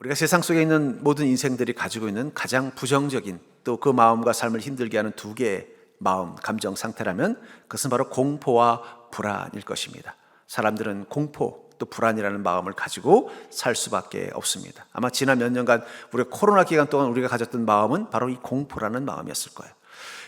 우리가 세상 속에 있는 모든 인생들이 가지고 있는 가장 부정적인, 또 그 마음과 삶을 힘들게 하는 두 개의 마음, 감정 상태라면 그것은 바로 공포와 불안일 것입니다. 사람들은 공포 또 불안이라는 마음을 가지고 살 수밖에 없습니다. 아마 지난 몇 년간 우리가 코로나 기간 동안 우리가 가졌던 마음은 바로 이 공포라는 마음이었을 거예요.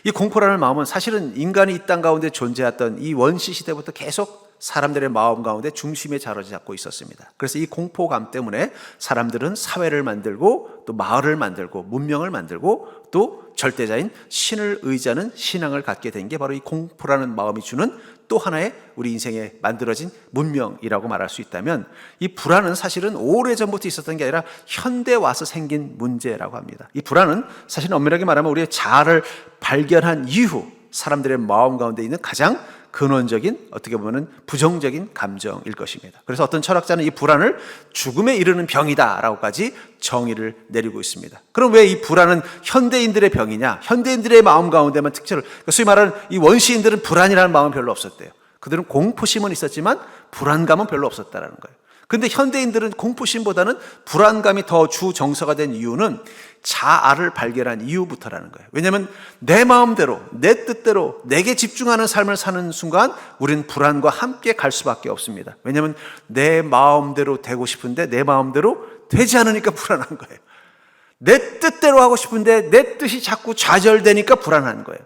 이 공포라는 마음은 사실은 인간이 이 땅 가운데 존재했던 이 원시 시대부터 계속 사람들의 마음 가운데 중심에 자리 잡고 있었습니다. 그래서 이 공포감 때문에 사람들은 사회를 만들고 또 마을을 만들고 문명을 만들고 또 절대자인 신을 의지하는 신앙을 갖게 된 게 바로 이 공포라는 마음이 주는 또 하나의 우리 인생에 만들어진 문명이라고 말할 수 있다면, 이 불안은 사실은 오래전부터 있었던 게 아니라 현대 와서 생긴 문제라고 합니다. 이 불안은 사실은 엄밀하게 말하면 우리의 자아를 발견한 이후 사람들의 마음 가운데 있는 가장 근원적인, 어떻게 보면 부정적인 감정일 것입니다. 그래서 어떤 철학자는 이 불안을 죽음에 이르는 병이다라고까지 정의를 내리고 있습니다. 그럼 왜 이 불안은 현대인들의 병이냐? 현대인들의 마음 가운데만 특징을, 소위 말하는 이 원시인들은 불안이라는 마음은 별로 없었대요. 그들은 공포심은 있었지만 불안감은 별로 없었다라는 거예요. 근데 현대인들은 공포심보다는 불안감이 더 주 정서가 된 이유는 자아를 발견한 이유부터라는 거예요. 왜냐하면 내 마음대로, 내 뜻대로 내게 집중하는 삶을 사는 순간 우리는 불안과 함께 갈 수밖에 없습니다. 왜냐하면 내 마음대로 되고 싶은데 내 마음대로 되지 않으니까 불안한 거예요. 내 뜻대로 하고 싶은데 내 뜻이 자꾸 좌절되니까 불안한 거예요.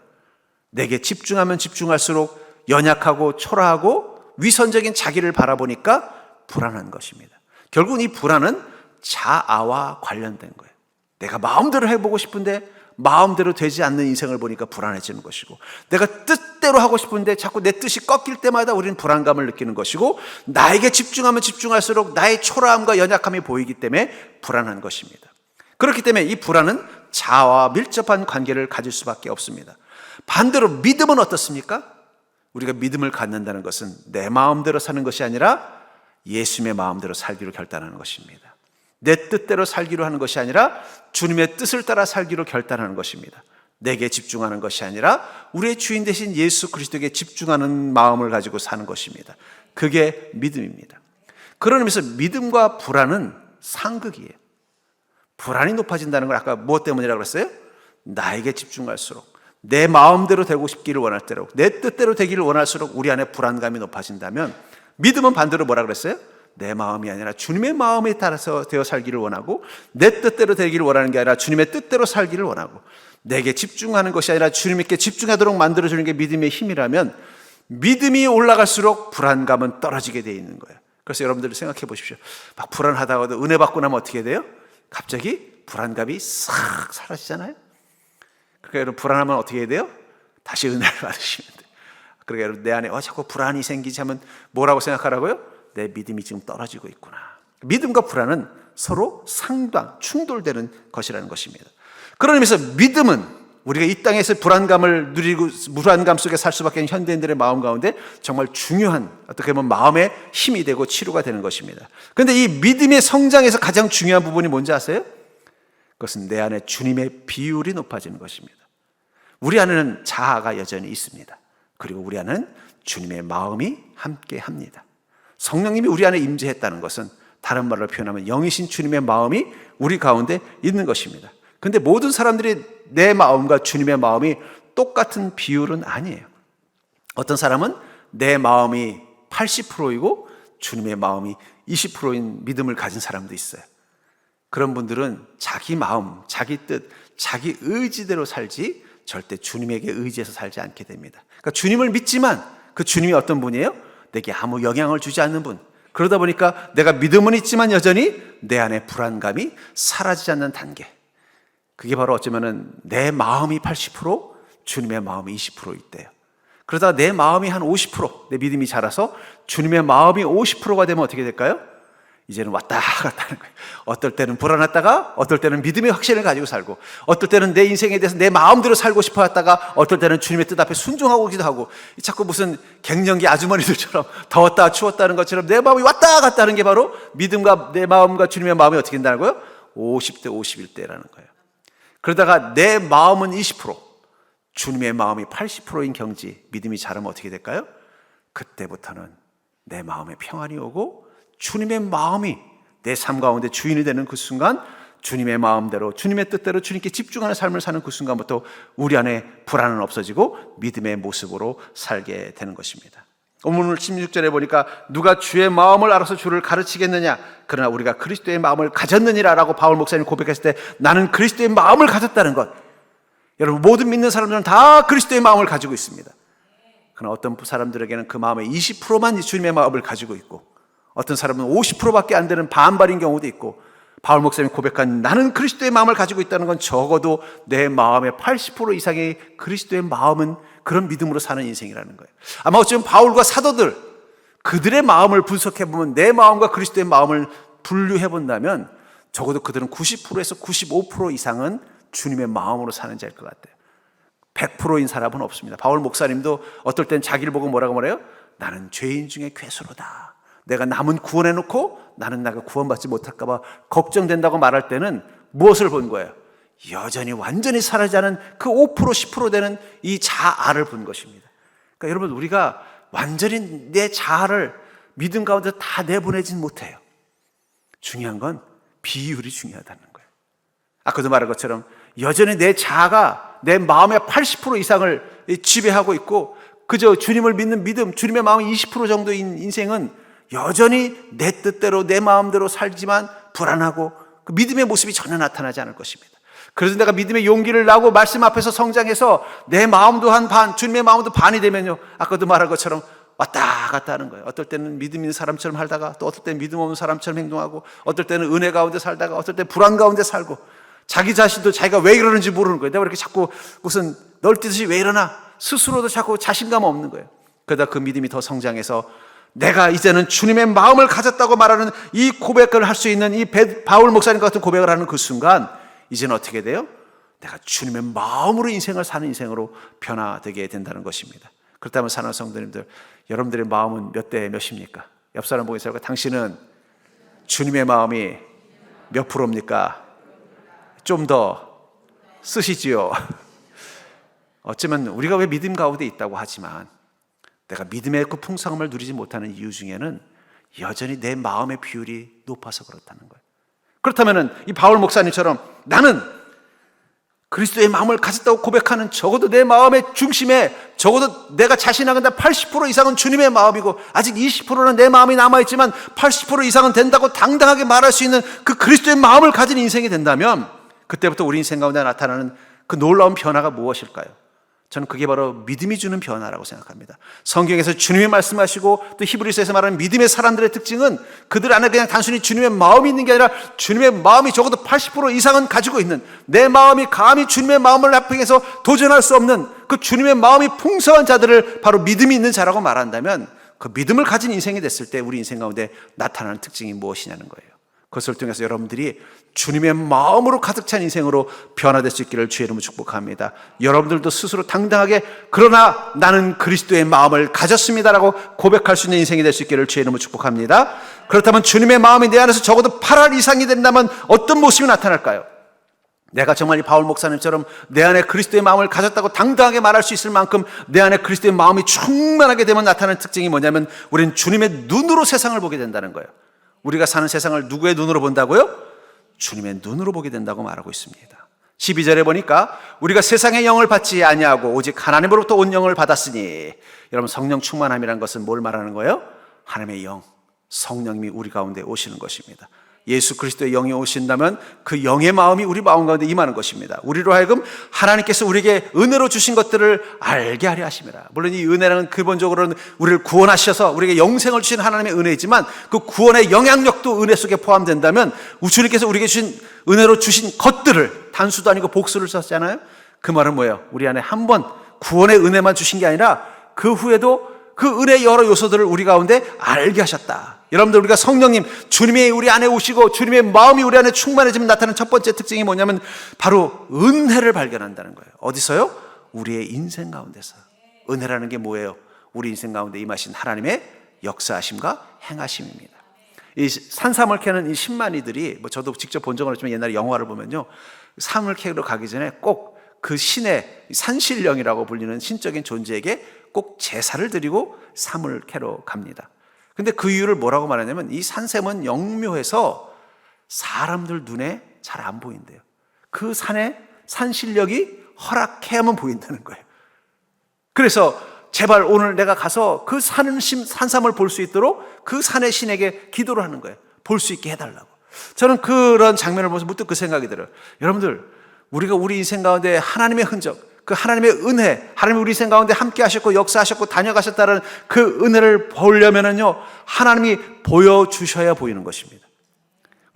내게 집중하면 집중할수록 연약하고 초라하고 위선적인 자기를 바라보니까 불안한 것입니다. 결국은 이 불안은 자아와 관련된 거예요. 내가 마음대로 해보고 싶은데 마음대로 되지 않는 인생을 보니까 불안해지는 것이고, 내가 뜻대로 하고 싶은데 자꾸 내 뜻이 꺾일 때마다 우리는 불안감을 느끼는 것이고, 나에게 집중하면 집중할수록 나의 초라함과 연약함이 보이기 때문에 불안한 것입니다. 그렇기 때문에 이 불안은 자아와 밀접한 관계를 가질 수밖에 없습니다. 반대로 믿음은 어떻습니까? 우리가 믿음을 갖는다는 것은 내 마음대로 사는 것이 아니라 예수님의 마음대로 살기로 결단하는 것입니다. 내 뜻대로 살기로 하는 것이 아니라 주님의 뜻을 따라 살기로 결단하는 것입니다. 내게 집중하는 것이 아니라 우리의 주인 되신 예수 그리스도에게 집중하는 마음을 가지고 사는 것입니다. 그게 믿음입니다. 그런 의미에서 믿음과 불안은 상극이에요. 불안이 높아진다는 걸 아까 무엇 때문이라고 그랬어요? 나에게 집중할수록, 내 마음대로 되고 싶기를 원할 대로, 내 뜻대로 되기를 원할수록 우리 안에 불안감이 높아진다면, 믿음은 반대로 뭐라 그랬어요? 내 마음이 아니라 주님의 마음에 따라서 되어 살기를 원하고, 내 뜻대로 되기를 원하는 게 아니라 주님의 뜻대로 살기를 원하고, 내게 집중하는 것이 아니라 주님께 집중하도록 만들어주는 게 믿음의 힘이라면, 믿음이 올라갈수록 불안감은 떨어지게 되어 있는 거예요. 그래서 여러분들 생각해 보십시오. 막 불안하다가도 은혜 받고 나면 어떻게 돼요? 갑자기 불안감이 싹 사라지잖아요. 그러니까 여러분 불안하면 어떻게 해야 돼요? 다시 은혜를 받으시면 돼요. 그러니까 여러분 내 안에 자꾸 불안이 생기지 하면 뭐라고 생각하라고요? 내 믿음이 지금 떨어지고 있구나. 믿음과 불안은 서로 상당, 충돌되는 것이라는 것입니다. 그런 의미에서 믿음은 우리가 이 땅에서 불안감을 누리고 불안감 속에 살 수밖에 없는 현대인들의 마음 가운데 정말 중요한, 어떻게 보면 마음의 힘이 되고 치료가 되는 것입니다. 그런데 이 믿음의 성장에서 가장 중요한 부분이 뭔지 아세요? 그것은 내 안에 주님의 비율이 높아지는 것입니다. 우리 안에는 자아가 여전히 있습니다. 그리고 우리 안에는 주님의 마음이 함께 합니다. 성령님이 우리 안에 임재했다는 것은 다른 말로 표현하면 영이신 주님의 마음이 우리 가운데 있는 것입니다. 그런데 모든 사람들이 내 마음과 주님의 마음이 똑같은 비율은 아니에요. 어떤 사람은 내 마음이 80%이고 주님의 마음이 20%인 믿음을 가진 사람도 있어요. 그런 분들은 자기 마음, 자기 뜻, 자기 의지대로 살지 절대 주님에게 의지해서 살지 않게 됩니다. 그러니까 주님을 믿지만 그 주님이 어떤 분이에요? 내게 아무 영향을 주지 않는 분. 그러다 보니까 내가 믿음은 있지만 여전히 내 안에 불안감이 사라지지 않는 단계. 그게 바로 어쩌면은 내 마음이 80%, 주님의 마음이 20% 있대요. 그러다가 내 마음이 한 50%, 내 믿음이 자라서 주님의 마음이 50%가 되면 어떻게 될까요? 이제는 왔다 갔다 하는 거예요. 어떨 때는 불안했다가 어떨 때는 믿음의 확신을 가지고 살고, 어떨 때는 내 인생에 대해서 내 마음대로 살고 싶어 했다가 어떨 때는 주님의 뜻 앞에 순종하고 기도 하고, 자꾸 무슨 갱년기 아주머니들처럼 더웠다 추웠다는 것처럼 내 마음이 왔다 갔다 하는 게 바로 믿음과 내 마음과 주님의 마음이 어떻게 된다는 거예요? 50대 51대라는 거예요. 그러다가 내 마음은 20%, 주님의 마음이 80%인 경지, 믿음이 자라면 어떻게 될까요? 그때부터는 내 마음에 평안이 오고 주님의 마음이 내 삶 가운데 주인이 되는 그 순간, 주님의 마음대로, 주님의 뜻대로 주님께 집중하는 삶을 사는 그 순간부터 우리 안에 불안은 없어지고 믿음의 모습으로 살게 되는 것입니다. 오늘 16절에 보니까 누가 주의 마음을 알아서 주를 가르치겠느냐, 그러나 우리가 그리스도의 마음을 가졌느니라 라고 바울 목사님이 고백했을 때, 나는 그리스도의 마음을 가졌다는 것. 여러분, 모든 믿는 사람들은 다 그리스도의 마음을 가지고 있습니다. 그러나 어떤 사람들에게는 그 마음의 20%만 주님의 마음을 가지고 있고, 어떤 사람은 50%밖에 안 되는 반발인 경우도 있고, 바울 목사님이 고백한 나는 그리스도의 마음을 가지고 있다는 건 적어도 내 마음의 80% 이상의 그리스도의 마음은 그런 믿음으로 사는 인생이라는 거예요. 아마 어쩌면 바울과 사도들, 그들의 마음을 분석해보면 내 마음과 그리스도의 마음을 분류해본다면 적어도 그들은 90%에서 95% 이상은 주님의 마음으로 사는 자일 것 같아요. 100%인 사람은 없습니다. 바울 목사님도 어떨 땐 자기를 보고 뭐라고 말해요? 나는 죄인 중에 괴수로다. 내가 남은 구원해놓고 나는 내가 구원받지 못할까 봐 걱정된다고 말할 때는 무엇을 본 거예요? 여전히 완전히 사라지지 않은 그 5% 10% 되는 이 자아를 본 것입니다. 그러니까 여러분, 우리가 완전히 내 자아를 믿음 가운데 다 내보내진 못해요. 중요한 건 비율이 중요하다는 거예요. 아까도 말한 것처럼 여전히 내 자아가 내 마음의 80% 이상을 지배하고 있고, 그저 주님을 믿는 믿음, 주님의 마음의 20% 정도인 인생은 여전히 내 뜻대로 내 마음대로 살지만 불안하고 그 믿음의 모습이 전혀 나타나지 않을 것입니다. 그래서 내가 믿음의 용기를 나고 말씀 앞에서 성장해서 내 마음도 한 반, 주님의 마음도 반이 되면요, 아까도 말한 것처럼 왔다 갔다 하는 거예요. 어떨 때는 믿음 있는 사람처럼 살다가 또 어떨 때는 믿음 없는 사람처럼 행동하고, 어떨 때는 은혜 가운데 살다가 어떨 때는 불안 가운데 살고, 자기 자신도 자기가 왜 이러는지 모르는 거예요. 내가 왜 이렇게 자꾸 무슨 널뛰듯이 왜 이러나, 스스로도 자꾸 자신감 없는 거예요. 그러다 그 믿음이 더 성장해서 내가 이제는 주님의 마음을 가졌다고 말하는 이 고백을 할 수 있는 이 바울 목사님 같은 고백을 하는 그 순간, 이제는 어떻게 돼요? 내가 주님의 마음으로 인생을 사는 인생으로 변화되게 된다는 것입니다. 그렇다면 사랑하는 성도님들, 여러분들의 마음은 몇 대 몇입니까? 옆 사람 보고 있어요. 당신은 주님의 마음이 몇 프로입니까? 좀 더 쓰시지요. 어쩌면 우리가 왜 믿음 가운데 있다고 하지만 내가 믿음의 그 풍성함을 누리지 못하는 이유 중에는 여전히 내 마음의 비율이 높아서 그렇다는 거예요. 그렇다면 이 바울 목사님처럼 나는 그리스도의 마음을 가졌다고 고백하는, 적어도 내 마음의 중심에 적어도 내가 자신하건대 80% 이상은 주님의 마음이고 아직 20%는 내 마음이 남아있지만 80% 이상은 된다고 당당하게 말할 수 있는 그 그리스도의 마음을 가진 인생이 된다면, 그때부터 우리 인생 가운데 나타나는 그 놀라운 변화가 무엇일까요? 저는 그게 바로 믿음이 주는 변화라고 생각합니다. 성경에서 주님이 말씀하시고 또 히브리서에서 말하는 믿음의 사람들의 특징은 그들 안에 그냥 단순히 주님의 마음이 있는 게 아니라 주님의 마음이 적어도 80% 이상은 가지고 있는, 내 마음이 감히 주님의 마음을 합행해서 도전할 수 없는 그 주님의 마음이 풍성한 자들을 바로 믿음이 있는 자라고 말한다면, 그 믿음을 가진 인생이 됐을 때 우리 인생 가운데 나타나는 특징이 무엇이냐는 거예요. 그것을 통해서 여러분들이 주님의 마음으로 가득 찬 인생으로 변화될 수 있기를 주의 이름으로 축복합니다. 여러분들도 스스로 당당하게 그러나 나는 그리스도의 마음을 가졌습니다라고 고백할 수 있는 인생이 될 수 있기를 주의 이름으로 축복합니다. 그렇다면 주님의 마음이 내 안에서 적어도 8알 이상이 된다면 어떤 모습이 나타날까요? 내가 정말 이 바울 목사님처럼 내 안에 그리스도의 마음을 가졌다고 당당하게 말할 수 있을 만큼 내 안에 그리스도의 마음이 충만하게 되면 나타나는 특징이 뭐냐면, 우리는 주님의 눈으로 세상을 보게 된다는 거예요. 우리가 사는 세상을 누구의 눈으로 본다고요? 주님의 눈으로 보게 된다고 말하고 있습니다. 12절에 보니까 우리가 세상의 영을 받지 아니하고 오직 하나님으로부터 온 영을 받았으니, 여러분 성령 충만함이란 것은 뭘 말하는 거예요? 하나님의 영, 성령님이 우리 가운데 오시는 것입니다. 예수 그리스도의 영이 오신다면 그 영의 마음이 우리 마음 가운데 임하는 것입니다. 우리로 하여금 하나님께서 우리에게 은혜로 주신 것들을 알게 하려 하심이라. 물론 이 은혜라는 근본적으로는 우리를 구원하셔서 우리에게 영생을 주신 하나님의 은혜이지만, 그 구원의 영향력도 은혜 속에 포함된다면 주님께서 우리에게 주신 은혜로 주신 것들을, 단수도 아니고 복수를 썼잖아요. 그 말은 뭐예요? 우리 안에 한 번 구원의 은혜만 주신 게 아니라 그 후에도 그 은혜의 여러 요소들을 우리 가운데 알게 하셨다. 여러분들, 우리가 성령님, 주님이 우리 안에 오시고 주님의 마음이 우리 안에 충만해지면 나타나는 첫 번째 특징이 뭐냐면 바로 은혜를 발견한다는 거예요. 어디서요? 우리의 인생 가운데서. 은혜라는 게 뭐예요? 우리 인생 가운데 임하신 하나님의 역사하심과 행하심입니다. 이 산삼을 캐는 이 10만이들이, 저도 직접 본 적은 없지만 옛날에 영화를 보면요, 삼을 캐러 가기 전에 꼭 그 신의 산신령이라고 불리는 신적인 존재에게 꼭 제사를 드리고 삼을 캐러 갑니다. 근데 그 이유를 뭐라고 말하냐면, 이 산샘은 영묘해서 사람들 눈에 잘 안 보인대요. 그 산에 산 실력이 허락해야만 보인다는 거예요. 그래서 제발 오늘 내가 가서 그 산삼을 볼 수 있도록 그 산의 신에게 기도를 하는 거예요. 볼 수 있게 해달라고. 저는 그런 장면을 보면서 문득 그 생각이 들어요. 여러분들, 우리가 우리 인생 가운데 하나님의 흔적, 그 하나님의 은혜, 하나님이 우리 인생 가운데 함께 하셨고 역사하셨고 다녀가셨다는 그 은혜를 보려면은요, 하나님이 보여주셔야 보이는 것입니다.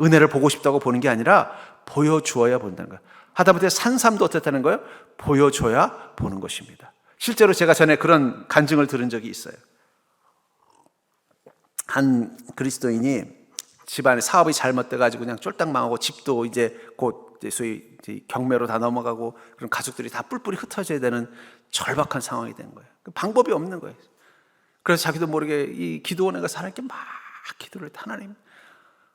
은혜를 보고 싶다고 보는 게 아니라 보여주어야 본다는 거예요. 하다못해 산삼도 어떻다는 거예요? 보여줘야 보는 것입니다. 실제로 제가 전에 그런 간증을 들은 적이 있어요. 한 그리스도인이 집안에 사업이 잘못돼가지고 그냥 쫄딱 망하고 집도 이제 곧 소위 경매로 다 넘어가고 그런 가족들이 다 뿔뿔이 흩어져야 되는 절박한 상황이 된 거예요. 방법이 없는 거예요. 그래서 자기도 모르게 이 기도원에 가서 하나님께 막 기도를 했다. 하나님,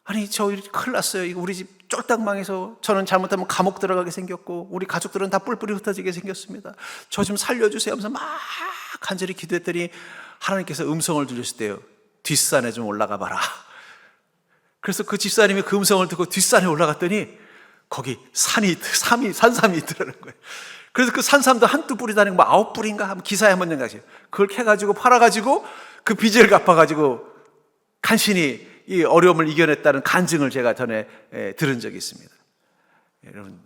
아니 저 큰일 났어요. 이거 우리 집 쫄딱 망해서 저는 잘못하면 감옥 들어가게 생겼고 우리 가족들은 다 뿔뿔이 흩어지게 생겼습니다. 저 좀 살려주세요 하면서 막 간절히 기도했더니 하나님께서 음성을 들으셨대요. 뒷산에 좀 올라가 봐라. 그래서 그 집사님이 그 음성을 듣고 뒷산에 올라갔더니 거기 산삼이 있더라는 거예요. 그래서 그 산삼도 한두 뿌리도 아니고 뭐 9뿌리인가 하면 기사에 한번 연가지고 그걸 캐가지고 팔아가지고 그 빚을 갚아가지고 간신히 이 어려움을 이겨냈다는 간증을 제가 전에 들은 적이 있습니다. 여러분,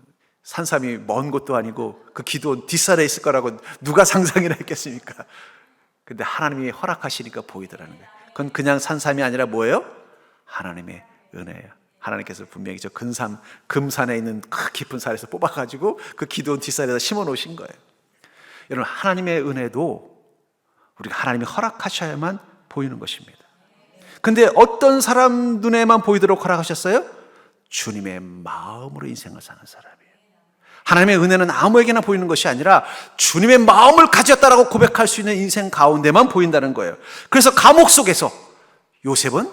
산삼이 먼 곳도 아니고 그 기도원 뒷산에 있을 거라고 누가 상상이나 했겠습니까? 근데 하나님이 허락하시니까 보이더라는 거예요. 그건 그냥 산삼이 아니라 뭐예요? 하나님의 은혜예요. 하나님께서 분명히 저 금산에 있는 그 깊은 산에서 뽑아가지고 그 기도원 뒷산에다 심어 놓으신 거예요. 여러분, 하나님의 은혜도 우리가 하나님이 허락하셔야만 보이는 것입니다. 근데 어떤 사람 눈에만 보이도록 허락하셨어요? 주님의 마음으로 인생을 사는 사람이에요. 하나님의 은혜는 아무에게나 보이는 것이 아니라 주님의 마음을 가졌다라고 고백할 수 있는 인생 가운데만 보인다는 거예요. 그래서 감옥 속에서 요셉은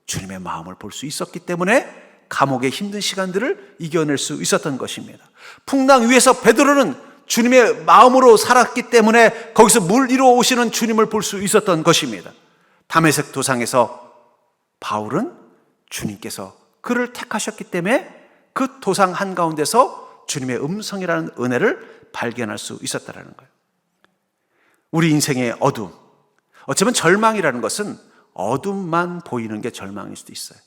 주님의 마음을 볼 수 있었기 때문에 감옥의 힘든 시간들을 이겨낼 수 있었던 것입니다. 풍랑 위에서 베드로는 주님의 마음으로 살았기 때문에 거기서 물 이루어 오시는 주님을 볼 수 있었던 것입니다. 다메섹 도상에서 바울은 주님께서 그를 택하셨기 때문에 그 도상 한가운데서 주님의 음성이라는 은혜를 발견할 수 있었다는 거예요. 우리 인생의 어둠, 어쩌면 절망이라는 것은 어둠만 보이는 게 절망일 수도 있어요.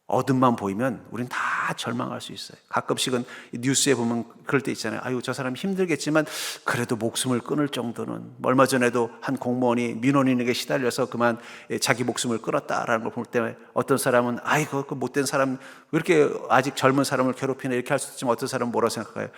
어둠만 보이면 우린 다 절망할 수 있어요. 가끔씩은 뉴스에 보면 그럴 때 있잖아요. 아유, 저 사람 힘들겠지만 그래도 목숨을 끊을 정도는. 얼마 전에도 한 공무원이 민원인에게 시달려서 그만 자기 목숨을 끊었다라는 걸 볼 때 어떤 사람은 아이고 그 못된 사람 왜 이렇게 아직 젊은 사람을 괴롭히나 이렇게 할 수 있지만 어떤 사람은 뭐라고 생각해요?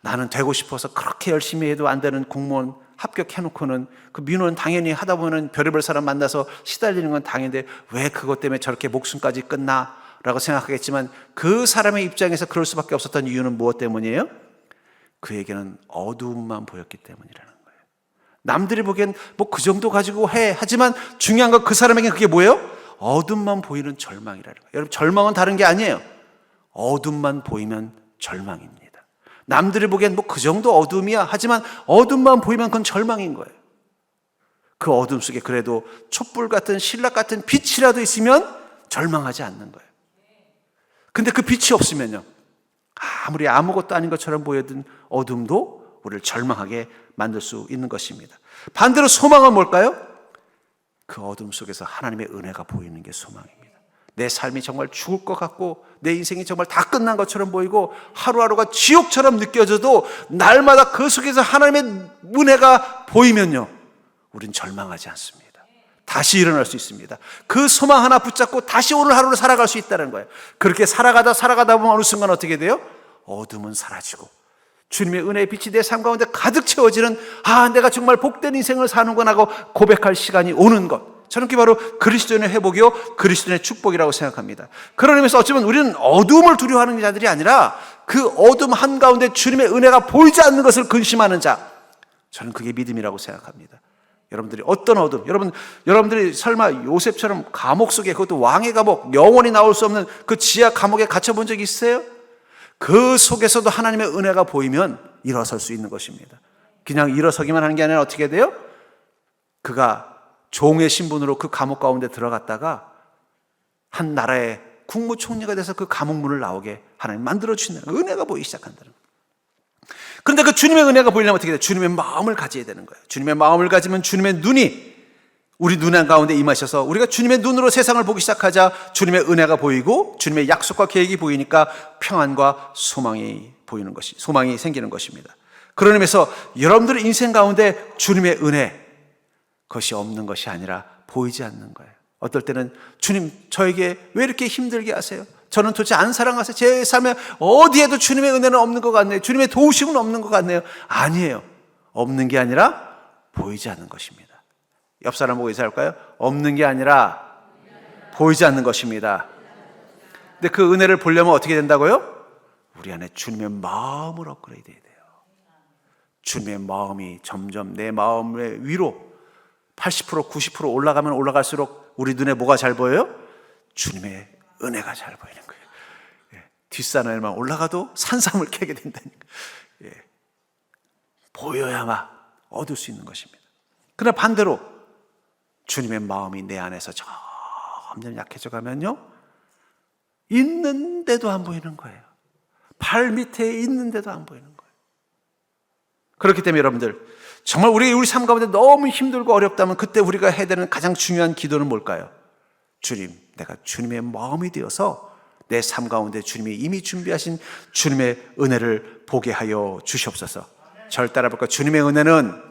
나는 되고 싶어서 그렇게 열심히 해도 안 되는 공무원 합격해놓고는 그 민원 당연히 하다 보면 별의별 사람 만나서 시달리는 건 당연한데 왜 그것 때문에 저렇게 목숨까지 끝나? 라고 생각하겠지만 그 사람의 입장에서 그럴 수밖에 없었던 이유는 무엇 때문이에요? 그에게는 어두움만 보였기 때문이라는 거예요. 남들이 보기엔 뭐 그 정도 가지고 해. 하지만 중요한 건 그 사람에게는 그게 뭐예요? 어둠만 보이는 절망이라는 거예요. 여러분, 절망은 다른 게 아니에요. 어둠만 보이면 절망입니다. 남들이 보기엔 뭐 그 정도 어둠이야. 하지만 어둠만 보이면 그건 절망인 거예요. 그 어둠 속에 그래도 촛불 같은 신락 같은 빛이라도 있으면 절망하지 않는 거예요. 근데 그 빛이 없으면요, 아무리 아무것도 아닌 것처럼 보여든 어둠도 우리를 절망하게 만들 수 있는 것입니다. 반대로 소망은 뭘까요? 그 어둠 속에서 하나님의 은혜가 보이는 게 소망입니다. 내 삶이 정말 죽을 것 같고 내 인생이 정말 다 끝난 것처럼 보이고 하루하루가 지옥처럼 느껴져도 날마다 그 속에서 하나님의 은혜가 보이면요, 우린 절망하지 않습니다. 다시 일어날 수 있습니다. 그 소망 하나 붙잡고 다시 오늘 하루를 살아갈 수 있다는 거예요. 그렇게 살아가다 보면 어느 순간 어떻게 돼요? 어둠은 사라지고 주님의 은혜의 빛이 내 삶 가운데 가득 채워지는, 아, 내가 정말 복된 인생을 사는구나 하고 고백할 시간이 오는 것. 저는 그게 바로 그리스도인의 회복이요, 그리스도인의 축복이라고 생각합니다. 그런 의미에서 어쩌면 우리는 어둠을 두려워하는 자들이 아니라 그 어둠 한가운데 주님의 은혜가 보이지 않는 것을 근심하는 자, 저는 그게 믿음이라고 생각합니다. 여러분들이 어떤 어둠, 여러분들이 설마 요셉처럼 감옥 속에, 그것도 왕의 감옥, 영원히 나올 수 없는 그 지하 감옥에 갇혀본 적이 있어요? 그 속에서도 하나님의 은혜가 보이면 일어설 수 있는 것입니다. 그냥 일어서기만 하는 게 아니라 어떻게 돼요? 그가 종의 신분으로 그 감옥 가운데 들어갔다가 한 나라의 국무총리가 돼서 그 감옥문을 나오게 하나님 만들어주시는 은혜가 보이기 시작한다는 거예요. 그런데 그 주님의 은혜가 보이려면 어떻게 돼요? 주님의 마음을 가져야 되는 거예요. 주님의 마음을 가지면 주님의 눈이 우리 눈 가운데 임하셔서 우리가 주님의 눈으로 세상을 보기 시작하자 주님의 은혜가 보이고 주님의 약속과 계획이 보이니까 평안과 소망이 보이는 것이, 소망이 생기는 것입니다. 그런 의미에서 여러분들의 인생 가운데 주님의 은혜, 그것이 없는 것이 아니라 보이지 않는 거예요. 어떨 때는 주님, 저에게 왜 이렇게 힘들게 하세요? 저는 도대체 안 사랑하세요? 제 삶에 어디에도 주님의 은혜는 없는 것 같네요. 주님의 도우심은 없는 것 같네요. 아니에요. 없는 게 아니라 보이지 않는 것입니다. 옆 사람 보고 인사할까요? 없는 게 아니라 보이지 않는 것입니다. 근데 그 은혜를 보려면 어떻게 된다고요? 우리 안에 주님의 마음을 업그레이드 해야 돼요. 주님의 마음이 점점 내 마음의 위로 80%, 90% 올라가면 올라갈수록 우리 눈에 뭐가 잘 보여요? 주님의 은혜가 잘 보이는 거예요. 뒷산에만 올라가도 산삼을 캐게 된다니까. 보여야만 얻을 수 있는 것입니다. 그러나 반대로 주님의 마음이 내 안에서 점점 약해져 가면요, 있는데도 안 보이는 거예요. 발 밑에 있는데도 안 보이는 거예요. 그렇기 때문에 여러분들, 정말 우리 삶 가운데 너무 힘들고 어렵다면 그때 우리가 해야 되는 가장 중요한 기도는 뭘까요? 주님, 내가 주님의 마음이 되어서 내 삶 가운데 주님이 이미 준비하신 주님의 은혜를 보게 하여 주시옵소서. 절 따라 볼까요? 주님의 은혜는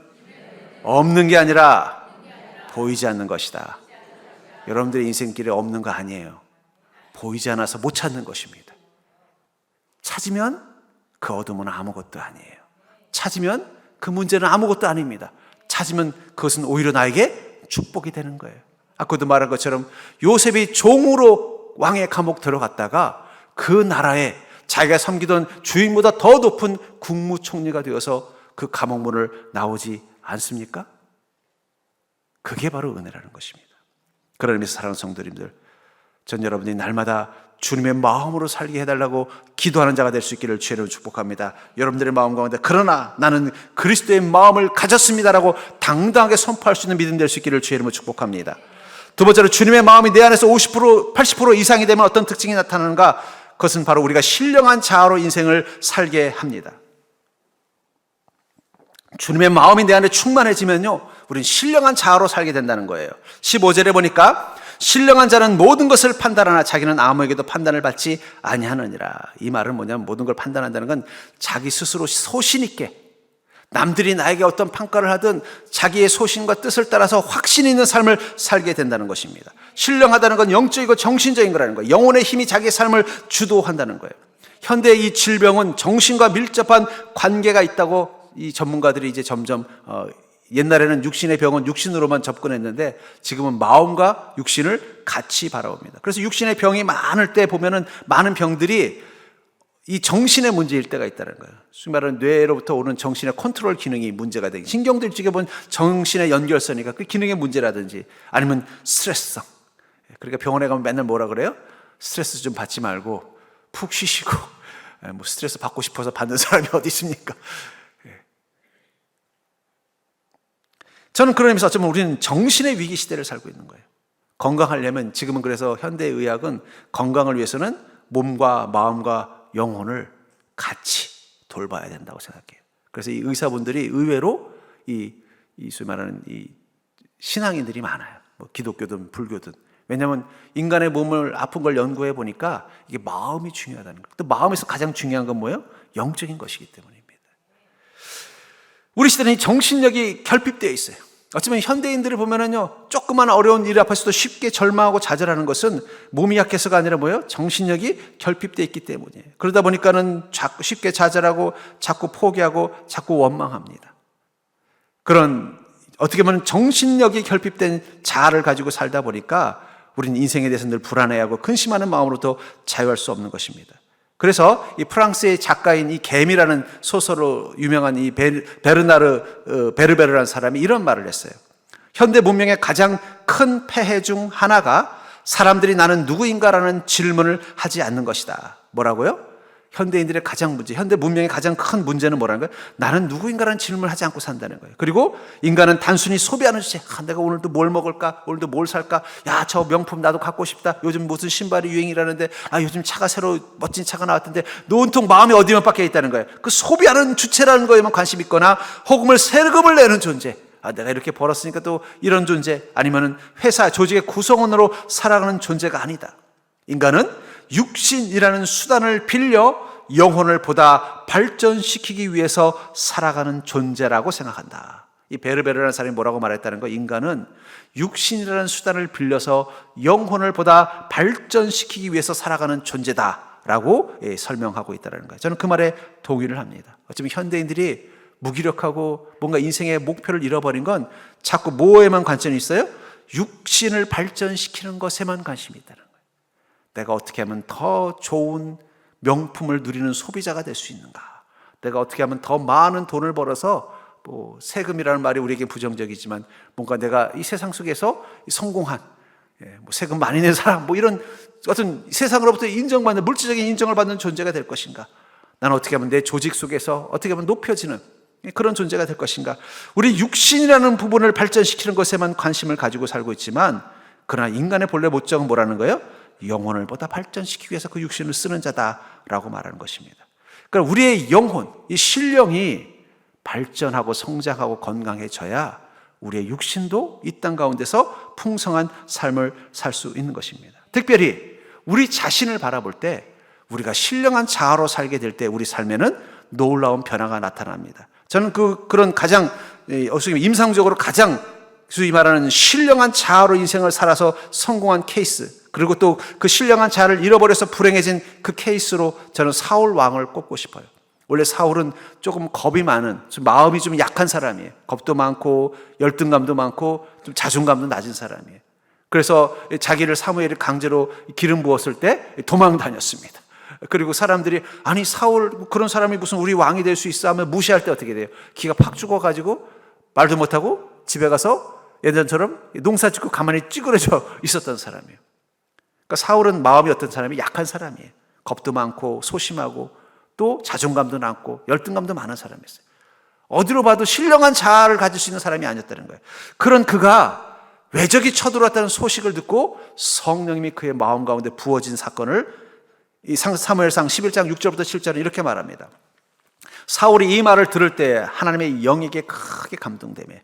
없는 게 아니라 보이지 않는 것이다. 여러분들의 인생길에 없는 거 아니에요. 보이지 않아서 못 찾는 것입니다. 찾으면 그 어둠은 아무것도 아니에요. 찾으면 그 문제는 아무것도 아닙니다. 찾으면 그것은 오히려 나에게 축복이 되는 거예요. 아까도 말한 것처럼 요셉이 종으로 왕의 감옥 들어갔다가 그 나라에 자기가 섬기던 주인보다 더 높은 국무총리가 되어서 그 감옥문을 나오지 않습니까? 그게 바로 은혜라는 것입니다. 그런 의미에서 사랑하는 성도님들, 전 여러분이 날마다 주님의 마음으로 살게 해달라고 기도하는 자가 될 수 있기를 주의 이름으로 축복합니다. 여러분들의 마음 가운데 그러나 나는 그리스도의 마음을 가졌습니다라고 당당하게 선포할 수 있는 믿음 될 수 있기를 주의 이름으로 축복합니다. 두 번째로, 주님의 마음이 내 안에서 50%, 80% 이상이 되면 어떤 특징이 나타나는가? 그것은 바로 우리가 신령한 자아로 인생을 살게 합니다. 주님의 마음이 내 안에 충만해지면요, 우리는 신령한 자아로 살게 된다는 거예요. 15절에 보니까 신령한 자는 모든 것을 판단하나 자기는 아무에게도 판단을 받지 아니하느니라. 이 말은 뭐냐면, 모든 걸 판단한다는 건 자기 스스로 소신 있게, 남들이 나에게 어떤 평가를 하든 자기의 소신과 뜻을 따라서 확신 있는 삶을 살게 된다는 것입니다. 신령하다는 건 영적이고 정신적인 거라는 거예요. 영혼의 힘이 자기의 삶을 주도한다는 거예요. 현대의 이 질병은 정신과 밀접한 관계가 있다고 이 전문가들이 이제 점점 옛날에는 육신의 병은 육신으로만 접근했는데 지금은 마음과 육신을 같이 바라봅니다. 그래서 육신의 병이 많을 때 보면은 많은 병들이 이 정신의 문제일 때가 있다는 거예요. 소위 말하는 뇌로부터 오는 정신의 컨트롤 기능이 문제가 되기, 신경들 쪽에 보면 정신의 연결선이니까 그 기능의 문제라든지 아니면 스트레스성. 그러니까 병원에 가면 맨날 뭐라 그래요? 스트레스 좀 받지 말고 푹 쉬시고, 뭐 스트레스 받고 싶어서 받는 사람이 어디 있습니까? 저는 그런 의미에서 어쩌면 우리는 정신의 위기 시대를 살고 있는 거예요. 건강하려면, 지금은 그래서 현대의학은 건강을 위해서는 몸과 마음과 영혼을 같이 돌봐야 된다고 생각해요. 그래서 이 의사분들이 의외로 소위 말하는 이 신앙인들이 많아요. 뭐 기독교든 불교든. 왜냐하면 인간의 몸을 아픈 걸 연구해 보니까 이게 마음이 중요하다는 거예요. 또 마음에서 가장 중요한 건 뭐예요? 영적인 것이기 때문입니다. 우리 시대는 이 정신력이 결핍되어 있어요. 어쩌면 현대인들을 보면은요, 조그만 어려운 일 앞에서도 쉽게 절망하고 좌절하는 것은 몸이 약해서가 아니라 뭐예요? 정신력이 결핍되어 있기 때문이에요. 그러다 보니까는 자꾸 쉽게 좌절하고 자꾸 포기하고 자꾸 원망합니다. 그런 어떻게 보면 정신력이 결핍된 자아를 가지고 살다 보니까 우리는 인생에 대해서 늘 불안해하고 근심하는 마음으로도 자유할 수 없는 것입니다. 그래서 이 프랑스의 작가인 이 갬이라는 소설로 유명한 이 베르베르라는 사람이 이런 말을 했어요. 현대 문명의 가장 큰 폐해 중 하나가 사람들이 나는 누구인가라는 질문을 하지 않는 것이다. 뭐라고요? 현대인들의 가장 문제, 현대 문명의 가장 큰 문제는 뭐라는 거예요? 나는 누구인가라는 질문을 하지 않고 산다는 거예요. 그리고 인간은 단순히 소비하는 주체. 내가 오늘도 뭘 먹을까? 오늘도 뭘 살까? 야, 저 명품 나도 갖고 싶다. 요즘 무슨 신발이 유행이라는데, 요즘 차가 새로 멋진 차가 나왔던데, 온통 마음이 어디만 박혀 있다는 거예요. 그 소비하는 주체라는 거에만 관심 있거나, 혹은 세금을 내는 존재. 내가 이렇게 벌었으니까 또 이런 존재. 아니면은 회사, 조직의 구성원으로 살아가는 존재가 아니다. 인간은 육신이라는 수단을 빌려 영혼을 보다 발전시키기 위해서 살아가는 존재라고 생각한다. 이 베르베르라는 사람이 뭐라고 말했다는 거? 인간은 육신이라는 수단을 빌려서 영혼을 보다 발전시키기 위해서 살아가는 존재다라고 설명하고 있다는 거예요. 저는 그 말에 동의를 합니다. 어쩌면 현대인들이 무기력하고 뭔가 인생의 목표를 잃어버린 건 자꾸 뭐에만 관심이 있어요? 육신을 발전시키는 것에만 관심이 있다는 거예요. 내가 어떻게 하면 더 좋은 명품을 누리는 소비자가 될 수 있는가? 내가 어떻게 하면 더 많은 돈을 벌어서 세금이라는 말이 우리에게 부정적이지만 뭔가 내가 이 세상 속에서 성공한 세금 많이 낸 사람 이런 어떤 세상으로부터 인정받는 물질적인 인정을 받는 존재가 될 것인가? 나는 어떻게 하면 내 조직 속에서 어떻게 하면 높여지는 그런 존재가 될 것인가? 우리 육신이라는 부분을 발전시키는 것에만 관심을 가지고 살고 있지만 그러나 인간의 본래 목적은 뭐라는 거예요? 영혼을 보다 발전시키기 위해서 그 육신을 쓰는 자다라고 말하는 것입니다. 그러니까 우리의 영혼, 이 신령이 발전하고 성장하고 건강해져야 우리의 육신도 이 땅 가운데서 풍성한 삶을 살 수 있는 것입니다. 특별히 우리 자신을 바라볼 때 우리가 신령한 자아로 살게 될 때 우리 삶에는 놀라운 변화가 나타납니다. 저는 그런 가장 임상적으로 가장 소위 말하는 신령한 자아로 인생을 살아서 성공한 케이스, 그리고 또 그 신령한 자아를 잃어버려서 불행해진 그 케이스로 저는 사울 왕을 꼽고 싶어요. 원래 사울은 조금 겁이 많은, 마음이 좀 약한 사람이에요. 겁도 많고 열등감도 많고 좀 자존감도 낮은 사람이에요. 그래서 자기를 사무엘이 강제로 기름 부었을 때 도망 다녔습니다. 그리고 사람들이 아니 사울 그런 사람이 무슨 우리 왕이 될 수 있어 하면 무시할 때 어떻게 돼요? 기가 팍 죽어가지고 말도 못하고 집에 가서 예전처럼 농사 짓고 가만히 찌그러져 있었던 사람이에요. 그러니까 사울은 마음이 어떤 사람이 약한 사람이에요. 겁도 많고 소심하고 또 자존감도 낮고 열등감도 많은 사람이었어요. 어디로 봐도 신령한 자아를 가질 수 있는 사람이 아니었다는 거예요. 그런 그가 외적이 쳐들어왔다는 소식을 듣고 성령님이 그의 마음 가운데 부어진 사건을 이 사무엘상 11장 6절부터 7절은 이렇게 말합니다. 사울이 이 말을 들을 때 하나님의 영에게 크게 감동되며,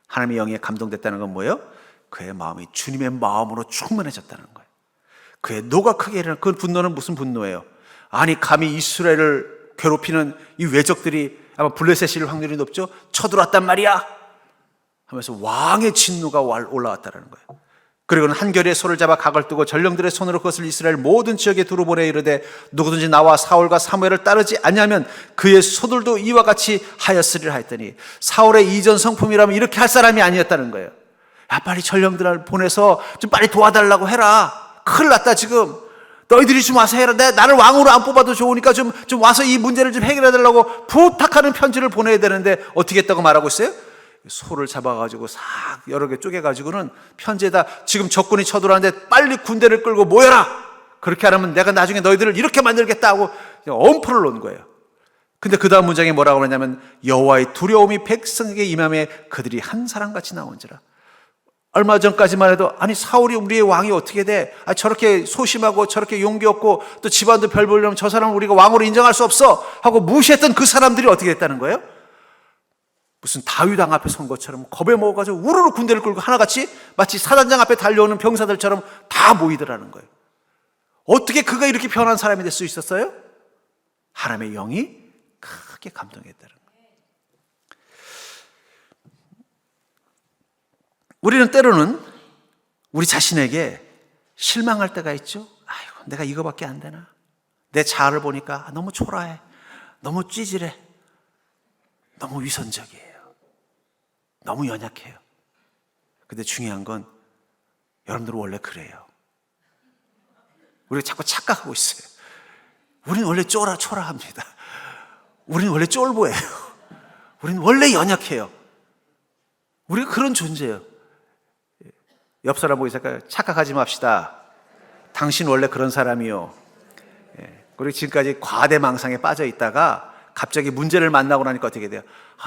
하나님의 영에 감동됐다는 건 뭐예요? 그의 마음이 주님의 마음으로 충만해졌다는 거예요. 그의 노가 크게 일어나. 그 분노는 무슨 분노예요? 아니 감히 이스라엘을 괴롭히는 이 외적들이 아마 블레셋일 확률이 높죠. 쳐들어왔단 말이야 하면서 왕의 진노가 올라왔다는 거예요. 그리고는 한결에 소를 잡아 각을 뜨고 전령들의 손으로 그것을 이스라엘 모든 지역에 두루 보내 이르되 누구든지 나와 사울과 사무엘을 따르지 않냐면 그의 소들도 이와 같이 하였으리라 했더니 사울의 이전 성품이라면 이렇게 할 사람이 아니었다는 거예요. 야 빨리 전령들을 보내서 좀 빨리 도와달라고 해라. 큰일 났다 지금. 너희들이 좀 와서 해라. 나를 왕으로 안 뽑아도 좋으니까 좀 와서 이 문제를 좀 해결해달라고 부탁하는 편지를 보내야 되는데 어떻게 했다고 말하고 있어요? 소를 잡아가지고 싹 여러 개 쪼개가지고는 편지에다 지금 적군이 쳐들어왔는데 빨리 군대를 끌고 모여라. 그렇게 안 하면 내가 나중에 너희들을 이렇게 만들겠다 하고 엄포를 놓은 거예요. 근데 그 다음 문장에 뭐라고 하냐면 여호와의 두려움이 백성에게 임함에 그들이 한 사람같이 나온지라. 얼마 전까지만 해도 아니 사울이 우리의 왕이 어떻게 돼? 저렇게 소심하고 저렇게 용기 없고 또 집안도 별 보려면 저 사람을 우리가 왕으로 인정할 수 없어 하고 무시했던 그 사람들이 어떻게 됐다는 거예요? 무슨 다윗 왕 앞에 선 것처럼 겁에 먹어가지고 우르르 군대를 끌고 하나같이 마치 사단장 앞에 달려오는 병사들처럼 다 모이더라는 거예요. 어떻게 그가 이렇게 변한 사람이 될 수 있었어요? 하나님의 영이 크게 감동했다는 거예요. 우리는 때로는 우리 자신에게 실망할 때가 있죠. 아이고 내가 이거밖에 안 되나? 내 자아를 보니까 너무 초라해, 너무 찌질해, 너무 위선적이에요, 너무 연약해요. 근데 중요한 건 여러분들은 원래 그래요. 우리가 자꾸 착각하고 있어요. 우리는 원래 초라합니다. 우리는 원래 쫄보예요. 우리는 원래 연약해요. 우리가 그런 존재예요. 옆 사람 보고 있을까요? 착각하지 맙시다. 당신 원래 그런 사람이요. 그리고 지금까지 과대망상에 빠져 있다가 갑자기 문제를 만나고 나니까 어떻게 돼요?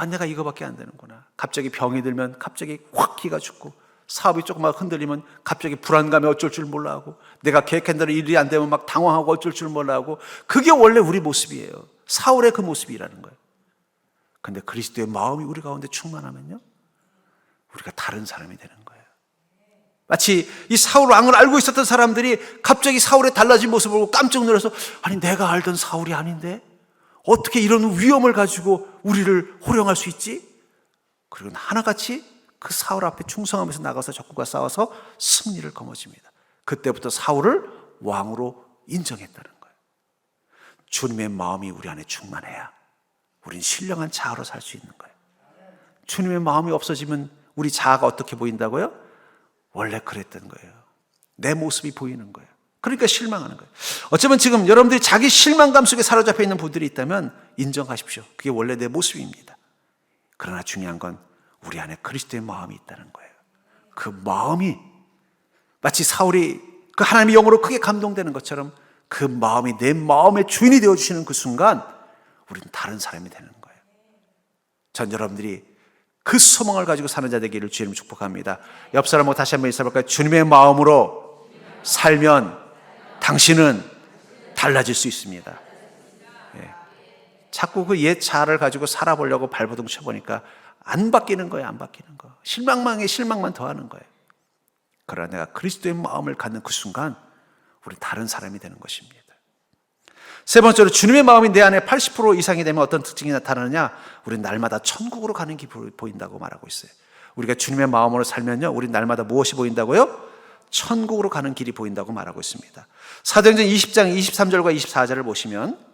내가 이거밖에 안 되는구나. 갑자기 병이 들면 갑자기 확 기가 죽고, 사업이 조금만 흔들리면 갑자기 불안감에 어쩔 줄 몰라 하고, 내가 계획한 대로 일이 안 되면 막 당황하고 어쩔 줄 몰라 하고, 그게 원래 우리 모습이에요. 사울의 그 모습이라는 거예요. 근데 그리스도의 마음이 우리 가운데 충만하면요, 우리가 다른 사람이 되는 거예요. 마치 이 사울 왕을 알고 있었던 사람들이 갑자기 사울의 달라진 모습을 보고 깜짝 놀라서, 아니 내가 알던 사울이 아닌데 어떻게 이런 위엄을 가지고 우리를 호령할 수 있지? 그리고 하나같이 그 사울 앞에 충성하면서 나가서 적군과 싸워서 승리를 거머쥡니다. 그때부터 사울을 왕으로 인정했다는 거예요. 주님의 마음이 우리 안에 충만해야 우린 신령한 자아로 살 수 있는 거예요. 주님의 마음이 없어지면 우리 자아가 어떻게 보인다고요? 원래 그랬던 거예요. 내 모습이 보이는 거예요. 그러니까 실망하는 거예요. 어쩌면 지금 여러분들이 자기 실망감 속에 사로잡혀 있는 분들이 있다면 인정하십시오. 그게 원래 내 모습입니다. 그러나 중요한 건 우리 안에 그리스도의 마음이 있다는 거예요. 그 마음이 마치 사울이 그 하나님의 영으로 크게 감동되는 것처럼 그 마음이 내 마음의 주인이 되어주시는 그 순간 우리는 다른 사람이 되는 거예요. 전 여러분들이 그 소망을 가지고 사는 자 되기를 주님 축복합니다. 옆 사람하고 다시 한번 인사해볼까요? 주님의 마음으로 살면 당신은 달라질 수 있습니다. 예. 자꾸 그 옛 자아를 가지고 살아보려고 발버둥 쳐보니까 안 바뀌는 거예요. 안 바뀌는 거. 실망망에 실망만 더하는 거예요. 그러나 내가 그리스도의 마음을 갖는 그 순간 우리 다른 사람이 되는 것입니다. 세 번째로, 주님의 마음이 내 안에 80% 이상이 되면 어떤 특징이 나타나느냐? 우리는 날마다 천국으로 가는 길이 보인다고 말하고 있어요. 우리가 주님의 마음으로 살면요, 우리는 날마다 무엇이 보인다고요? 천국으로 가는 길이 보인다고 말하고 있습니다. 사도행전 20장 23절과 24절을 보시면,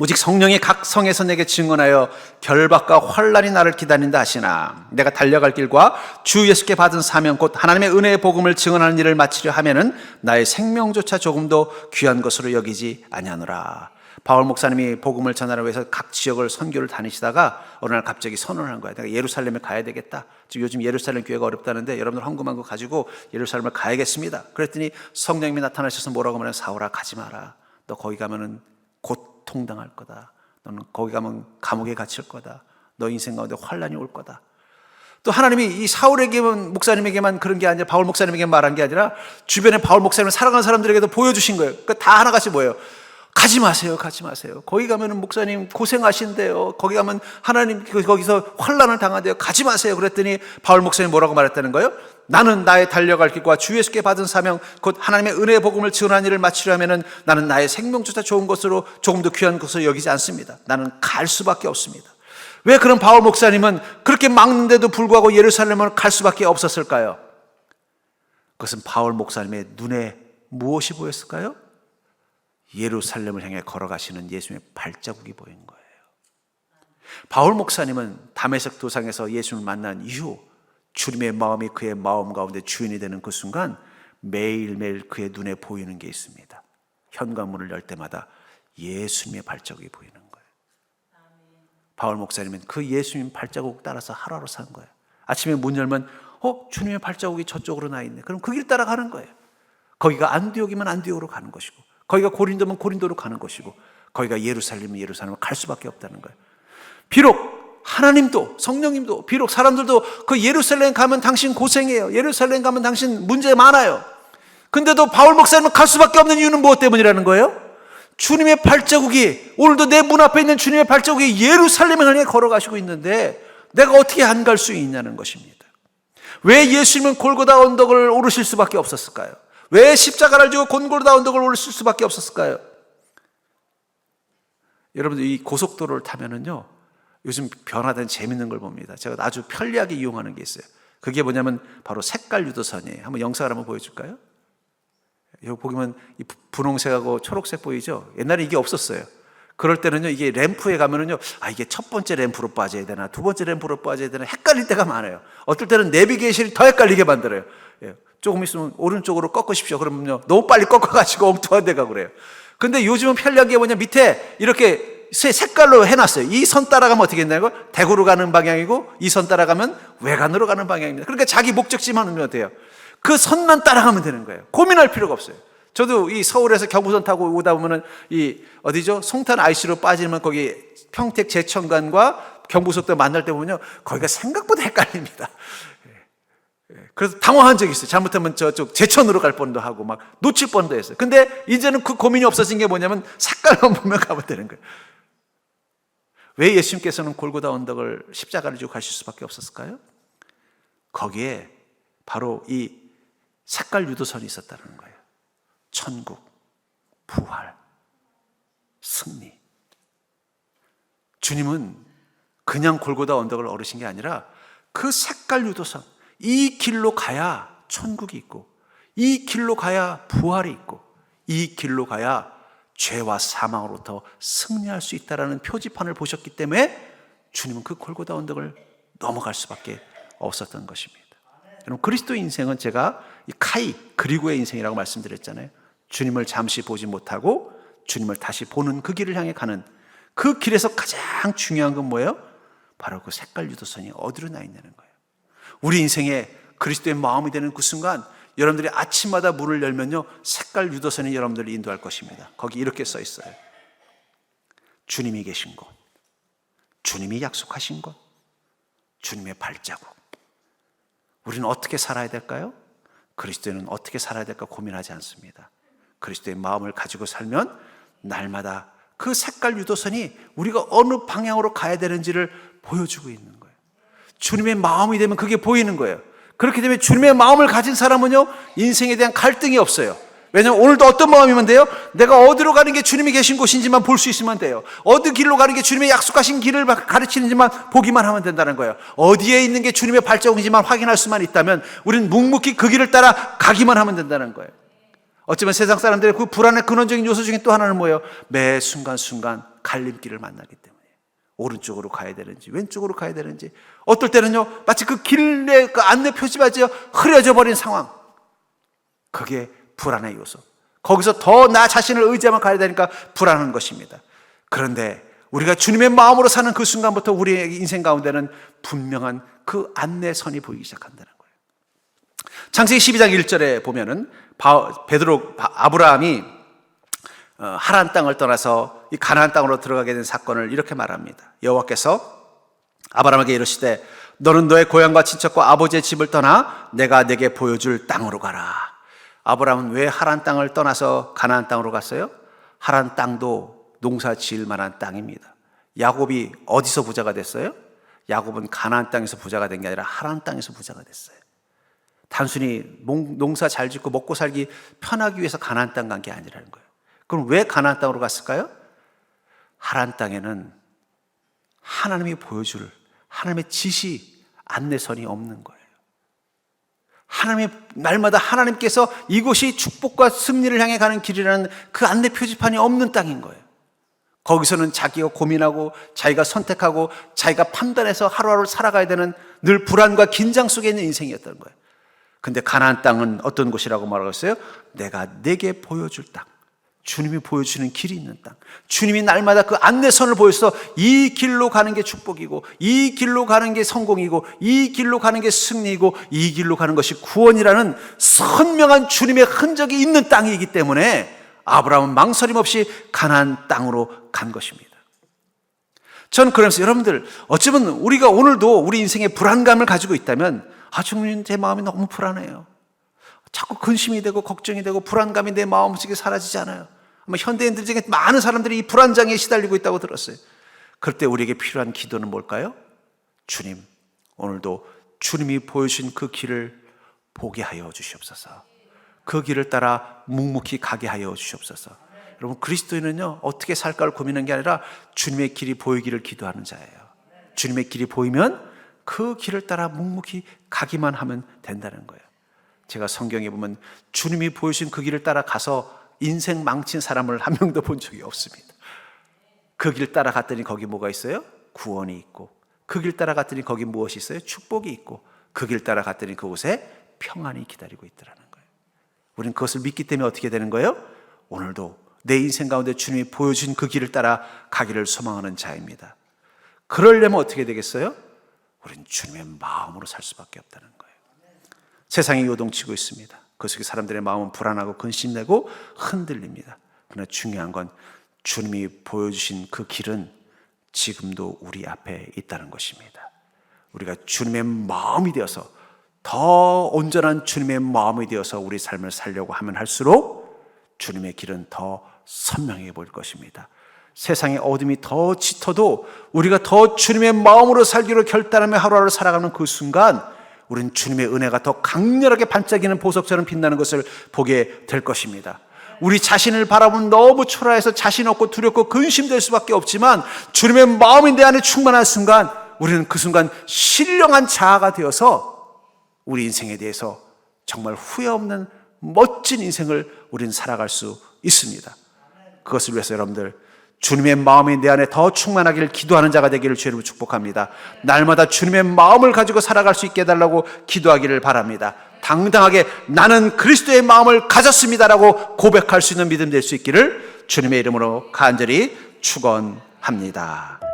오직 성령이 각 성에서 내게 증언하여 결박과 환난이 나를 기다린다 하시나, 내가 달려갈 길과 주 예수께 받은 사명 곧 하나님의 은혜의 복음을 증언하는 일을 마치려 하면은 나의 생명조차 조금도 귀한 것으로 여기지 아니하노라. 바울 목사님이 복음을 전하기 위해서 각 지역을 선교를 다니시다가 어느 날 갑자기 선언을 한 거야. 내가 예루살렘에 가야 되겠다. 지금 요즘 예루살렘 교회가 어렵다는데 여러분들 헌금한 거 가지고 예루살렘을 가야겠습니다. 그랬더니 성령님이 나타나셔서 뭐라고 말해요? 사울아, 가지 마라. 너 거기 가면은 고통당할 거다. 너는 거기 가면 감옥에 갇힐 거다. 너 인생 가운데 환난이 올 거다. 또 하나님이 이 사울에게만, 목사님에게만 그런 게 아니라, 바울 목사님에게만 말한 게 아니라 주변에 바울 목사님을 사랑하는 사람들에게도 보여주신 거예요. 그러니까 다 하나같이 뭐예요? 가지 마세요. 가지 마세요. 거기 가면은 목사님 고생하신대요. 거기 가면 하나님 거기서 환난을 당한대요. 가지 마세요. 그랬더니 바울 목사님이 뭐라고 말했다는 거예요? 나는 나의 달려갈 길과 주 예수께 받은 사명 곧 하나님의 은혜의 복음을 증언하는 일을 마치려 하면은 나는 나의 생명조차 좋은 것으로 조금도 귀한 것으로 여기지 않습니다. 나는 갈 수밖에 없습니다. 왜 그런 바울 목사님은 그렇게 막는데도 불구하고 예루살렘을 갈 수밖에 없었을까요? 그것은 바울 목사님의 눈에 무엇이 보였을까요? 예루살렘을 향해 걸어가시는 예수님의 발자국이 보인 거예요. 바울 목사님은 다메섹 도상에서 예수님을 만난 이후 주님의 마음이 그의 마음 가운데 주인이 되는 그 순간 매일매일 그의 눈에 보이는 게 있습니다. 현관문을 열 때마다 예수님의 발자국이 보이는 거예요. 바울 목사님은 그 예수님 발자국 따라서 하루하루 산 거예요. 아침에 문 열면 주님의 발자국이 저쪽으로 나 있네. 그럼 그 길 따라가는 거예요. 거기가 안디옥이면 안디옥으로 가는 것이고, 거기가 고린도면 고린도로 가는 것이고, 거기가 예루살렘이면 예루살렘을 갈 수밖에 없다는 거예요. 비록 하나님도, 성령님도, 비록 사람들도 그 예루살렘 가면 당신 고생해요, 예루살렘 가면 당신 문제 많아요. 근데도 바울 목사님은 갈 수밖에 없는 이유는 무엇 때문이라는 거예요? 주님의 발자국이, 오늘도 내 문 앞에 있는 주님의 발자국이 예루살렘을 향해 걸어가시고 있는데 내가 어떻게 안 갈 수 있냐는 것입니다. 왜 예수님은 골고다 언덕을 오르실 수밖에 없었을까요? 왜 십자가를 지고 골고다 언덕을 오르실 수밖에 없었을까요? 여러분들 이 고속도로를 타면은요, 요즘 변화된 재밌는 걸 봅니다. 제가 아주 편리하게 이용하는 게 있어요. 그게 뭐냐면 바로 색깔 유도선이에요. 한번 영상을 한번 보여줄까요? 여기 보면 이 분홍색하고 초록색 보이죠? 옛날에 이게 없었어요. 그럴 때는요, 이게 램프에 가면은요, 이게 첫 번째 램프로 빠져야 되나, 두 번째 램프로 빠져야 되나, 헷갈릴 때가 많아요. 어떨 때는 내비게이션이 더 헷갈리게 만들어요. 예. 조금 있으면 오른쪽으로 꺾으십시오. 그러면요, 너무 빨리 꺾어가지고 엉뚱한 데가 그래요. 근데 요즘은 편리한 게 뭐냐, 밑에 이렇게 색깔로 해놨어요. 이 선 따라가면 어떻게 된다고? 대구로 가는 방향이고, 이 선 따라가면 외관으로 가는 방향입니다. 그러니까 자기 목적지만 오면 돼요. 그 선만 따라가면 되는 거예요. 고민할 필요가 없어요. 저도 이 서울에서 경부선 타고 오다 보면은 이 어디죠? 송탄 IC로 빠지면 거기 평택 제천간과 경부속도 만날 때 보면요, 거기가 생각보다 헷갈립니다. 그래서 당황한 적이 있어요. 잘못하면 저쪽 제천으로 갈 뻔도 하고 막 놓칠 뻔도 했어요. 근데 이제는 그 고민이 없어진 게 뭐냐면 색깔만 보면 가면 되는 거예요. 왜 예수님께서는 골고다 언덕을 십자가를 지고 가실 수밖에 없었을까요? 거기에 바로 이 색깔 유도선이 있었다는 거예요. 천국, 부활, 승리. 주님은 그냥 골고다 언덕을 오르신 게 아니라 그 색깔 유도선, 이 길로 가야 천국이 있고, 이 길로 가야 부활이 있고, 이 길로 가야 죄와 사망으로부터 승리할 수 있다라는 표지판을 보셨기 때문에 주님은 그 골고다 언덕을 넘어갈 수밖에 없었던 것입니다. 여러분, 그리스도의 인생은 제가 이 카이, 그리고의 인생이라고 말씀드렸잖아요. 주님을 잠시 보지 못하고 주님을 다시 보는 그 길을 향해 가는, 그 길에서 가장 중요한 건 뭐예요? 바로 그 색깔 유도선이 어디로 나 있냐는 거예요. 우리 인생에 그리스도의 마음이 되는 그 순간, 여러분들이 아침마다 문을 열면요, 색깔 유도선이 여러분들을 인도할 것입니다. 거기 이렇게 써 있어요. 주님이 계신 곳, 주님이 약속하신 곳, 주님의 발자국. 우리는 어떻게 살아야 될까요? 그리스도인은 어떻게 살아야 될까 고민하지 않습니다. 그리스도의 마음을 가지고 살면 날마다 그 색깔 유도선이 우리가 어느 방향으로 가야 되는지를 보여주고 있는 거예요. 주님의 마음이 되면 그게 보이는 거예요. 그렇기 때문에 주님의 마음을 가진 사람은요, 인생에 대한 갈등이 없어요. 왜냐하면 오늘도 어떤 마음이면 돼요? 내가 어디로 가는 게 주님이 계신 곳인지만 볼 수 있으면 돼요. 어디 길로 가는 게 주님의 약속하신 길을 가르치는지만 보기만 하면 된다는 거예요. 어디에 있는 게 주님의 발자국인지만 확인할 수만 있다면 우리는 묵묵히 그 길을 따라 가기만 하면 된다는 거예요. 어쩌면 세상 사람들의 그 불안의 근원적인 요소 중에 또 하나는 뭐예요? 매 순간순간 갈림길을 만나기 때문에 오른쪽으로 가야 되는지 왼쪽으로 가야 되는지, 어떨 때는요 마치 그 길의 그 안내 표지마저 흐려져 버린 상황, 그게 불안의 요소. 거기서 더 나 자신을 의지하면 가야 되니까 불안한 것입니다. 그런데 우리가 주님의 마음으로 사는 그 순간부터 우리의 인생 가운데는 분명한 그 안내선이 보이기 시작한다는 거예요. 창세기 12장 1절에 보면은 아브라함이 하란 땅을 떠나서 이 가나안 땅으로 들어가게 된 사건을 이렇게 말합니다. 여호와께서 아브라함에게 이르시되 너는 너의 고향과 친척과 아버지의 집을 떠나 내가 내게 보여줄 땅으로 가라. 아브라함은 왜 하란 땅을 떠나서 가나안 땅으로 갔어요? 하란 땅도 농사 지을 만한 땅입니다. 야곱이 어디서 부자가 됐어요? 야곱은 가나안 땅에서 부자가 된 게 아니라 하란 땅에서 부자가 됐어요. 단순히 농사 잘 짓고 먹고 살기 편하기 위해서 가나안 땅 간 게 아니라는 거예요. 그럼 왜 가나안 땅으로 갔을까요? 하란 땅에는 하나님이 보여줄 하나님의 지시, 안내선이 없는 거예요. 하나님의 날마다 하나님께서 이곳이 축복과 승리를 향해 가는 길이라는 그 안내 표지판이 없는 땅인 거예요. 거기서는 자기가 고민하고 자기가 선택하고 자기가 판단해서 하루하루 살아가야 되는 늘 불안과 긴장 속에 있는 인생이었던 거예요. 근데 가나안 땅은 어떤 곳이라고 말하고 있어요? 내가 내게 보여줄 땅, 주님이 보여주는 길이 있는 땅, 주님이 날마다 그 안내선을 보여서 이 길로 가는 게 축복이고, 이 길로 가는 게 성공이고, 이 길로 가는 게 승리이고, 이 길로 가는 것이 구원이라는 선명한 주님의 흔적이 있는 땅이기 때문에 아브라함은 망설임 없이 가나안 땅으로 간 것입니다. 전 그러면서 여러분들, 어쩌면 우리가 오늘도 우리 인생에 불안감을 가지고 있다면, 주님 제 마음이 너무 불안해요, 자꾸 근심이 되고 걱정이 되고 불안감이 내 마음속에 사라지지 않아요. 아마 현대인들 중에 많은 사람들이 이 불안장애에 시달리고 있다고 들었어요. 그럴 때 우리에게 필요한 기도는 뭘까요? 주님, 오늘도 주님이 보여주신 그 길을 보게 하여 주시옵소서. 그 길을 따라 묵묵히 가게 하여 주시옵소서. 여러분, 그리스도인은요 어떻게 살까를 고민하는 게 아니라 주님의 길이 보이기를 기도하는 자예요. 주님의 길이 보이면 그 길을 따라 묵묵히 가기만 하면 된다는 거예요. 제가 성경에 보면 주님이 보여주신 그 길을 따라가서 인생 망친 사람을 한 명도 본 적이 없습니다. 그 길 따라갔더니 거기 뭐가 있어요? 구원이 있고, 그 길 따라갔더니 거기 무엇이 있어요? 축복이 있고, 그 길 따라갔더니 그곳에 평안이 기다리고 있더라는 거예요. 우리는 그것을 믿기 때문에 어떻게 되는 거예요? 오늘도 내 인생 가운데 주님이 보여준 그 길을 따라 가기를 소망하는 자입니다. 그러려면 어떻게 되겠어요? 우리는 주님의 마음으로 살 수밖에 없다는 거예요. 세상이 요동치고 있습니다. 그 속에 사람들의 마음은 불안하고 근심되고 흔들립니다. 그러나 중요한 건 주님이 보여주신 그 길은 지금도 우리 앞에 있다는 것입니다. 우리가 주님의 마음이 되어서, 더 온전한 주님의 마음이 되어서 우리 삶을 살려고 하면 할수록 주님의 길은 더 선명해 보일 것입니다. 세상의 어둠이 더 짙어도 우리가 더 주님의 마음으로 살기로 결단하며 하루하루 살아가는 그 순간 우리는 주님의 은혜가 더 강렬하게 반짝이는 보석처럼 빛나는 것을 보게 될 것입니다. 우리 자신을 바라보면 너무 초라해서 자신 없고 두렵고 근심될 수밖에 없지만 주님의 마음이 내 안에 충만한 순간 우리는 그 순간 신령한 자아가 되어서 우리 인생에 대해서 정말 후회 없는 멋진 인생을 우리는 살아갈 수 있습니다. 그것을 위해서 여러분들 주님의 마음이 내 안에 더 충만하기를 기도하는 자가 되기를 주님으로 축복합니다. 날마다 주님의 마음을 가지고 살아갈 수 있게 해달라고 기도하기를 바랍니다. 당당하게 나는 그리스도의 마음을 가졌습니다라고 고백할 수 있는 믿음 될 수 있기를 주님의 이름으로 간절히 축원합니다.